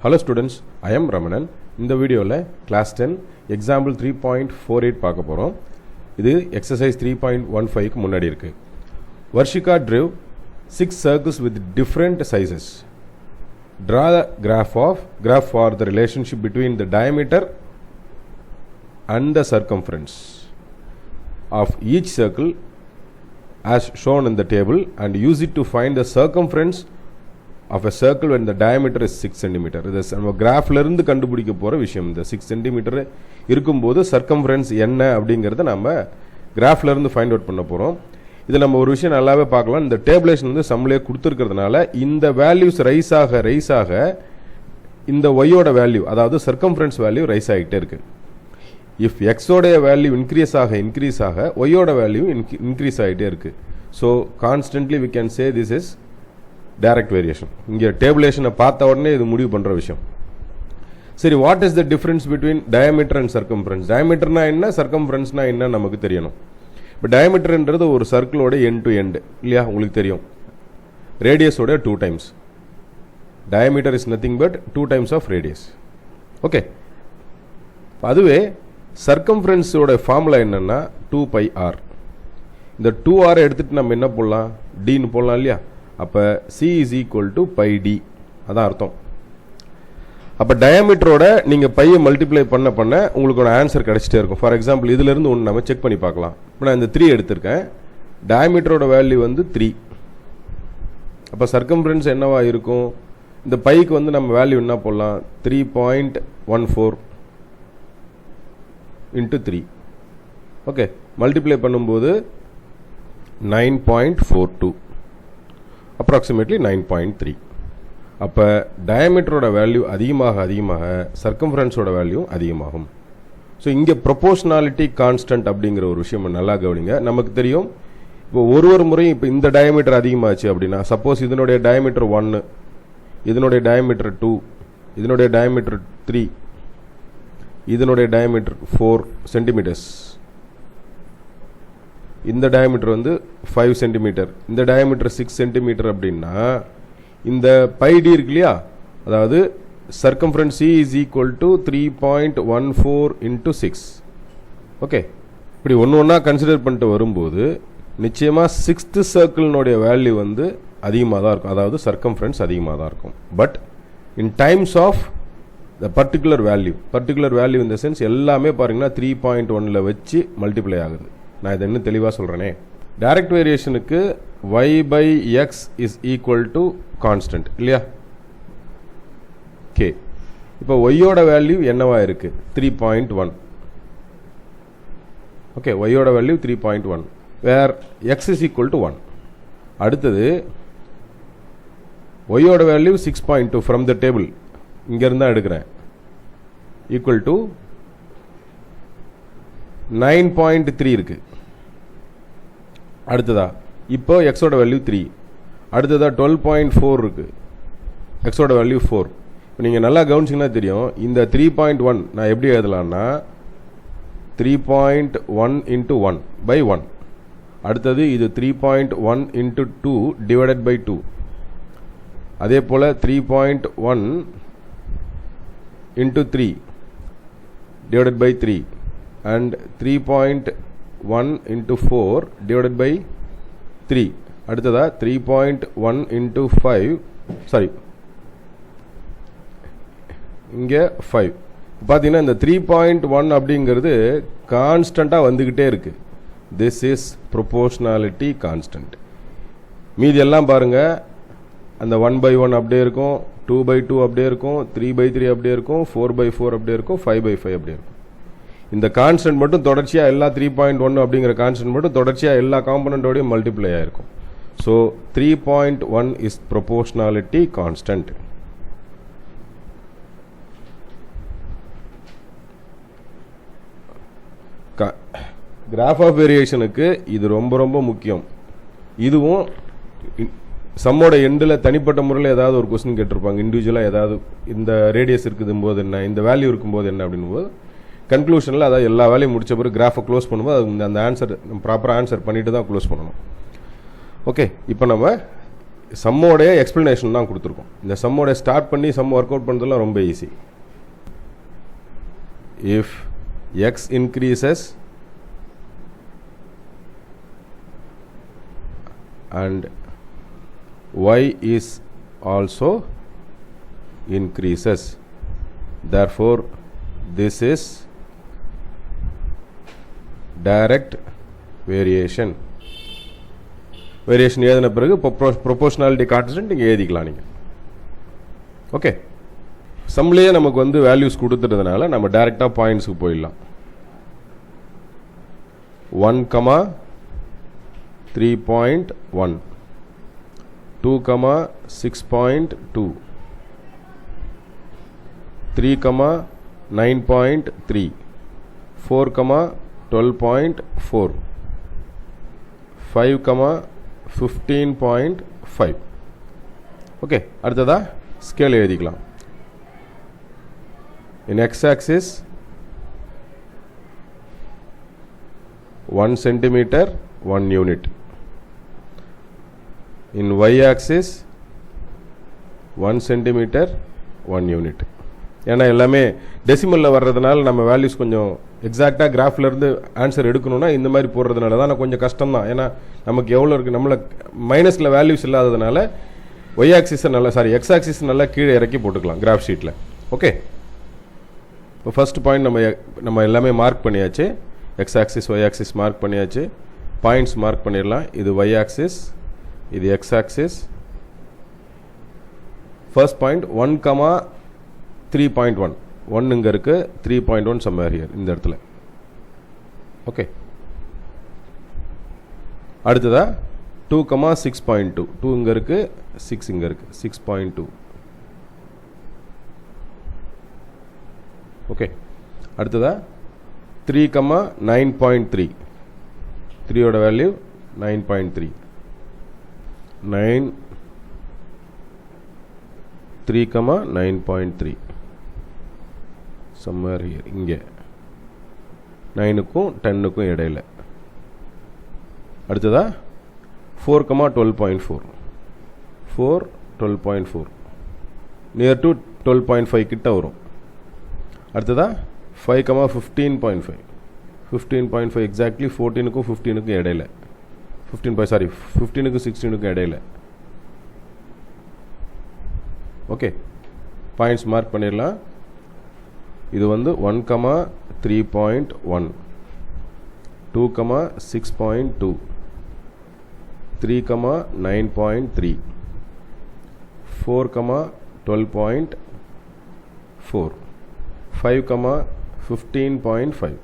Hello students, I am Ramanan. In the video class 10 example 3.48 பார்க்க போறோம். இது exercise 3.15 க்கு முன்னாடி இருக்கு. Varshika drew 6 circles with different sizes. Draw the graph for the relationship between the diameter and the circumference of each circle as shown in the table and use it to find the circumference of a circle when the diameter is 6 cm. this நம்ம கிராஃப்ல இருந்து கண்டுபிடிக்க போற விஷயம். இந்த 6 cm இருக்கும்போது circumference என்ன அப்படிங்கறத நாம கிராஃப்ல இருந்து ஃபைண்ட் அவுட் பண்ண போறோம். இது நம்ம ஒரு விஷயம் நல்லாவே பார்க்கலாம். இந்த டேபிளேஷன் வந்து சம்லயே கொடுத்திருக்கிறதுனால இந்த வேல்யூஸ் ரைஸ் ஆக இந்த y ஓட வேல்யூ அதாவது circumference வேல்யூ ரைஸ் ஆகிட்டே இருக்கு. if x ஓட வேல்யூ இன்கிரீஸ் ஆக y ஓட வேல்யூ இன்கிரீஸ் ஆகிட்டே இருக்கு. so constantly we can say this is direct variation. இங்க டேபிளேஷனை பார்த்த உடனே இது முடிவு பண்ற விஷயம். சரி, what is the difference between diameter and circumference? diameterனா என்ன, circumferenceனா என்ன நமக்கு தெரியணும். இப்போ diameterன்றது ஒரு சர்க்கிளோட end to end இல்லையா, உங்களுக்கு தெரியும். ரேடியஸோட 2 times. diameter is nothing but 2 times of radius. Okay, அதுவே circumferenceோட ஃபார்முலா என்னன்னா 2πr. இந்த 2r எடுத்துட்டு நம்ம என்ன போடலாம், d ன்னு போடலாம் இல்லையா. அப்ப c is equal to pi d, அதான் அர்த்தம். அப்ப டயாமீட்டரோட நீங்க பையை மல்டிப்ளை பண்ண உங்களுக்கு ஒரு ஆன்சர் கிடைச்சிட்டே இருக்கும். ஃபார் எக்ஸாம்பிள் இதுல இருந்து ஒன்று நம்ம செக் பண்ணி பார்க்கலாம். இப்போ நான் இந்த 3 எடுத்திருக்கேன். டயாமீட்டரோட வேல்யூ வந்து 3. அப்ப சர்க்கம்ஃபரன்ஸ் என்னவா இருக்கும், இந்த பைக்கு வந்து நம்ம வேல்யூ என்ன போடலாம், 3.14 into 3. ஓகே, மல்டிப்ளை பண்ணும்போது 9.42, approximately 9.3. அப்ப டயாமீட்டரோட வேல்யூ அதிகமாக சர்க்கம்ஃபரன்ஸோட வேல்யூ அதிகமாகும். ஸோ இங்கே ப்ரொபோர்ஷனாலிட்டி கான்ஸ்டன்ட் அப்படிங்கிற ஒரு விஷயம் நல்லா கவனிங்க. நமக்கு தெரியும், இப்போ ஒரு முறையும் இப்போ இந்த டயாமீட்டர் அதிகமாச்சு அப்படின்னா, சப்போஸ் இதனுடைய டயாமீட்டர் 1, இதனுடைய டயாமீட்டர் 2, இதனுடைய டயாமீட்டர் 3, இதனுடைய டயாமீட்டர் 4 சென்டிமீட்டர்ஸ், இந்த டயாமீட்டர் வந்து 5 சென்டிமீட்டர், இந்த டயாமீட்டர் 6 சென்டிமீட்டர் அப்படின்னா இந்த பை டி இருக்கு இல்லையா, அதாவது circumference C is equal to 3.14 into 6. Okay, இப்படி ஒன்றா கன்சிடர் பண்ணிட்டு வரும்போது நிச்சயமாக 6th சர்க்கிளினுடைய வேல்யூ வந்து அதிகமாக தான் இருக்கும், அதாவது சர்க்கம்ஃபரன்ஸ் அதிகமாக தான் இருக்கும். But in times of the particular value இந்த சென்ஸ் எல்லாமே பாருங்கன்னா 3.1ல வச்சு மல்டிப்ளை ஆகுது. நான் இதை இன்னும் தெளிவாக சொல்கிறேனே. டைரக்ட் வேரியேஷனுக்கு y by x is equal to constant இல்லையா, k. இப்போ y ஓட வேல்யூ என்னவா இருக்கு, 3.1. ஓகே, y ஓட value 3.1 where x is equal to 1. அடுத்தது y ஓட வேல்யூ 6.2 from the table, இங்க இருந்தா எடுக்கிறேன், equal to 9.3 இருக்கு. அடுத்ததா இப்போ x ஓட வேல்யூ 3, அடுத்ததா 12.4 இருக்கு, x ஓட வேல்யூ 4. இப்போ நீங்க நல்லா கவனிச்சீங்கன்னா தெரியும், இந்த 3.1 நான் எப்படி எழுதலாம்னா 3.1 into 1 by 1. அடுத்தது இது 3.1 into 2 divided by 2. அதே போல 3.1 into 3 divided by 3 and 3.1 into 4 divided by 3. அடுத்ததா 3.1 into 5, சாரி இங்க 5. பார்த்தீங்கன்னா இந்த 3.1 அப்படிங்கிறது கான்ஸ்டண்டா வந்துகிட்டே இருக்கு. this is proportionality constant. மீதி எல்லாம் பாருங்க, அந்த 1/1 அப்படியே இருக்கும், 2/2 அப்படியே இருக்கும், 3/3 அப்படியே இருக்கும், 4/4 அப்படியே இருக்கும், 5/5 அப்படியே இருக்கும். இந்த கான்ஸ்டன்ட் மட்டும் தொடர்ச்சியா எல்லா 3.1 அப்படிங்கிற கான்ஸ்டன்ட் மட்டும் தொடர்ச்சியா எல்லா காம்பனன்ட்டோடையும் மல்டிப்ளை ஆயிருக்கும். So 3.1 is proportionality constant. Graph of வேரியேஷனுக்கு இது ரொம்ப முக்கியம். இதுவும் சம்மோட எண்டில் தனிப்பட்ட முறையில் ஏதாவது ஒரு கொஸ்டின் கேட்டிருப்பாங்க, இண்டிவிஜுவலாக ஏதாவது இந்த ரேடியஸ் இருக்குதும் போது என்ன, இந்த வேல்யூ இருக்கும்போது என்ன அப்படின் போது கன்க்ளூஷனில் அதாவது எல்லா வேலையும் முடிச்ச பிறகு கிராஃபை க்ளோஸ் பண்ணும்போது அது அந்த ஆன்சர் ப்ராப்பராக ஆன்சர் பண்ணிட்டு தான் க்ளோஸ் பண்ணணும். ஓகே, இப்போ நம்ம சம்மோடைய எக்ஸ்பிளனேஷன் தான் கொடுத்துருக்கோம். இந்த சம்மோடைய ஸ்டார்ட் பண்ணி சம் ஒர்க் அவுட் பண்ணுறதுலாம் ரொம்ப easy. If x increases and y is also increases, therefore this is direct variation. Variation எழுதின பிறகு ப்ரொபோர்ஷனாலிட்டி கான்ஸ்டன்ட் நீங்கள் எழுதிக்கலாம் நீங்கள். ஓகே, சம்லேயே நமக்கு வந்து வேல்யூஸ் கொடுத்துட்டதுனால நம்ம டைரெக்டாக பாயிண்ட்ஸுக்கு போயிடலாம். 1,3.1, 2,6.2, 3,9.3, 4,12.4, 5,15.5. ஓகே, அடுத்ததா ஸ்கேல் எழுதிக்கலாம். In x-axis 1 centimeter 1 unit. In y-axis 1 centimeter 1 unit. ஏன்னா எல்லாமே டெசிமலில் வர்றதுனால நம்ம வேல்யூஸ் கொஞ்சம் எக்ஸாக்டாக கிராஃப்லேருந்து ஆன்சர் எடுக்கணும்னா இந்த மாதிரி போடுறதுனால தான் கொஞ்சம் கஷ்டம் தான். ஏன்னா நமக்கு எவ்வளோ இருக்குது, நம்மளை மைனஸில் வேல்யூஸ் இல்லாததுனால ஒய் ஆக்சிஸை எக்ஸ் ஆக்சிஸ் நல்லா கீழே இறக்கி போட்டுக்கலாம் கிராஃப் ஷீட்டில். ஓகே, இப்போ ஃபர்ஸ்ட் பாயிண்ட் நம்ம எல்லாமே மார்க் பண்ணியாச்சு. X axis y axis mark பண்ணியாச்சு. பாயிண்ட்ஸ் மார்க் பண்ணிடலாம். இது ஒய் ஆக்சிஸ், இது எக்ஸ் ஆக்சிஸ். ஃபர்ஸ்ட் பாயிண்ட் 1,3.1, 1 இங்கே இருக்குது, 3.1 somewhere here இந்த இடத்துல. ஓகே, அடுத்ததா 2,6.2, 2 இங்கே இருக்குது, 6 இங்கே இருக்குது, 6.2. ஓகே, அடுத்ததா 3,9.3, 3யோட வேல்யூ 9.3, 3,9.3 somewhere here இங்கே 9க்கும் 10க்கும் இடையில. அடுத்ததா 4,12.4, 12.4 நியர் டு 12.5 கிட்ட வரும். அடுத்ததா 5,15.5, 15.5 எக்ஸாக்ட்லி 14க்கும் 15க்கும் இடையில, 15க்கும் 16க்கும் இடையில. ஓகே, பாயிண்ட்ஸ் மார்க் பண்ணிடலாம். இது வந்து 1,3.1, 2,6.2, 3,9.3, 4,12.4, 5,15.5.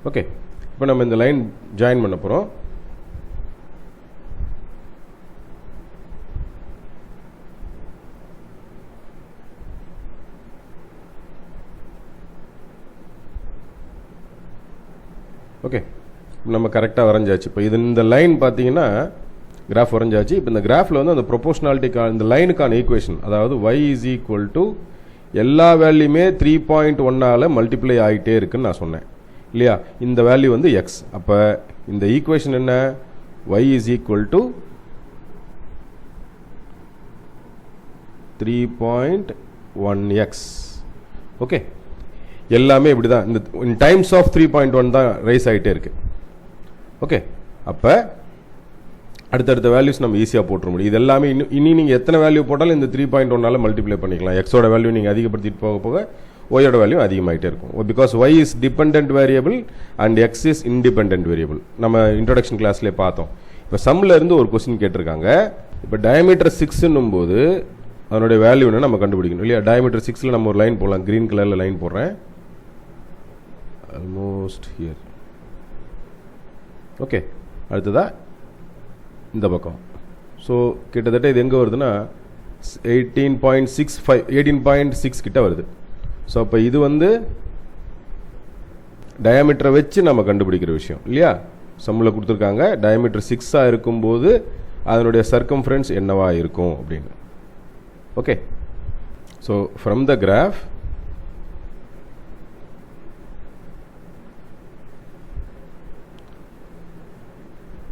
ஓகே, இப்போ நம்ம இந்த லைன் ஜாயின் பண்ண போகிறோம். ஓகே, நம்ம கரெக்டாக வரைஞ்சாச்சு. இப்போ இது இந்த லைன் பார்த்தீங்கன்னா கிராஃப் வரைஞ்சாச்சு. இப்போ இந்த கிராஃபில் வந்து அந்த ப்ரொபோஷனாலிட்டிக்கான இந்த லைனுக்கான ஈக்குவேஷன், அதாவது y இஸ் ஈக்குவல் டு எல்லா வேல்யூமே 3.1ஆல் மல்டிப்ளை ஆகிட்டே இருக்குன்னு நான் சொன்னேன் இல்லையா. இந்த வேல்யூ வந்து எக்ஸ். அப்போ இந்த ஈக்குவேஷன் என்ன, y is equal to 3.1x. Okay, எல்லாமே இப்படி தான் இந்த டைம்ஸ் ஆஃப் 3.1 தான் ரைஸ் ஆகிட்டே இருக்கு. ஓகே, அப்போ அடுத்தடுத்த வேல்யூஸ் நம்ம ஈஸியாக போட்டுற முடியும். இது எல்லாமே இனி நீங்கள் எத்தனை வேல்யூ போட்டாலும் இந்த 3.1ஆல் மல்டிப்ளை பண்ணிக்கலாம். எக்ஸோட வேல்யூ நீங்கள் அதிகப்படுத்திட்டு போக போக ஒய்யோட வேல்யூ அதிகமாகிட்டே இருக்கும். Because y is depend variable and x is independent variable. நம்ம இன்ட்ரோடக்ஷன் கிளாஸ்லேயே பார்த்தோம். இப்போ சம்மில் இருந்து ஒரு கொஸ்டின் கேட்டிருக்காங்க. இப்போ டயமீட்டர் 6ன்னும் போது அதனுடைய வேல்யூ என்ன நம்ம கண்டுபிடிக்கணும் இல்லையா. டயமீட்டர் 6ல் நம்ம ஒரு லைன் போடலாம். க்ரீன் கலரில் லைன் போடுறேன், ஆல்மோஸ்ட் ஹியர். ஓகே, அடுத்ததா இந்த பக்கம். ஸோ கிட்டத்தட்ட இது எங்கே வருதுன்னா 18.65, 18.6 கிட்ட வருது. ஸோ அப்போ இது வந்து டயாமீட்டரை வச்சு நம்ம கண்டுபிடிக்கிற விஷயம் இல்லையா. சம்மில் கொடுத்துருக்காங்க டயாமீட்டர் 6ஆக இருக்கும்போது அதனுடைய சர்க்கம்ஃபரன்ஸ் என்னவா இருக்கும் அப்படின்னு. Okay, so from the graph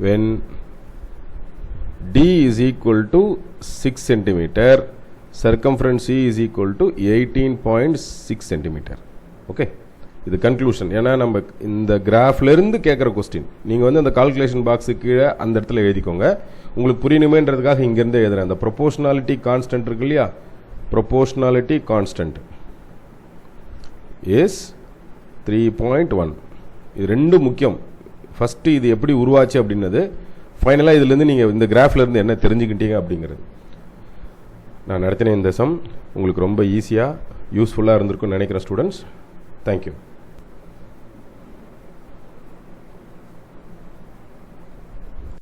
when D is equal to 6 centimeter, circumference C is equal to 18.6 centimeter. Okay, இது கன்க்ளூஷன். ஏன்னா நம்ம இந்த கிராஃப்ல இருந்து கேட்குற கொஸ்டின் நீங்கள் வந்து அந்த கால்குலேஷன் பாக்ஸு கீழே அந்த இடத்துல எழுதிக்கோங்க. உங்களுக்கு புரியணுமேன்றதுக்காக இங்கேருந்து எழுதுறேன். அந்த ப்ரொபோஷனாலிட்டி கான்ஸ்டன்ட் இருக்கு இல்லையா, ப்ரொபோஷனாலிட்டி கான்ஸ்டன்ட் இஸ் 3.1. இது ரெண்டு முக்கியம். ஃபஸ்ட்டு இது எப்படி உருவாச்சு அப்படின்னது, ஃபைனலாக இதுலேருந்து நீங்கள் இந்த கிராஃப்லேருந்து என்ன தெரிஞ்சுக்கிட்டீங்க அப்படிங்கிறது. நான் நடத்தின இந்த சம் உங்களுக்கு ரொம்ப ஈஸியாக யூஸ்ஃபுல்லாக இருந்திருக்குன்னு நினைக்கிறேன் ஸ்டூடெண்ட்ஸ். தேங்க்யூ.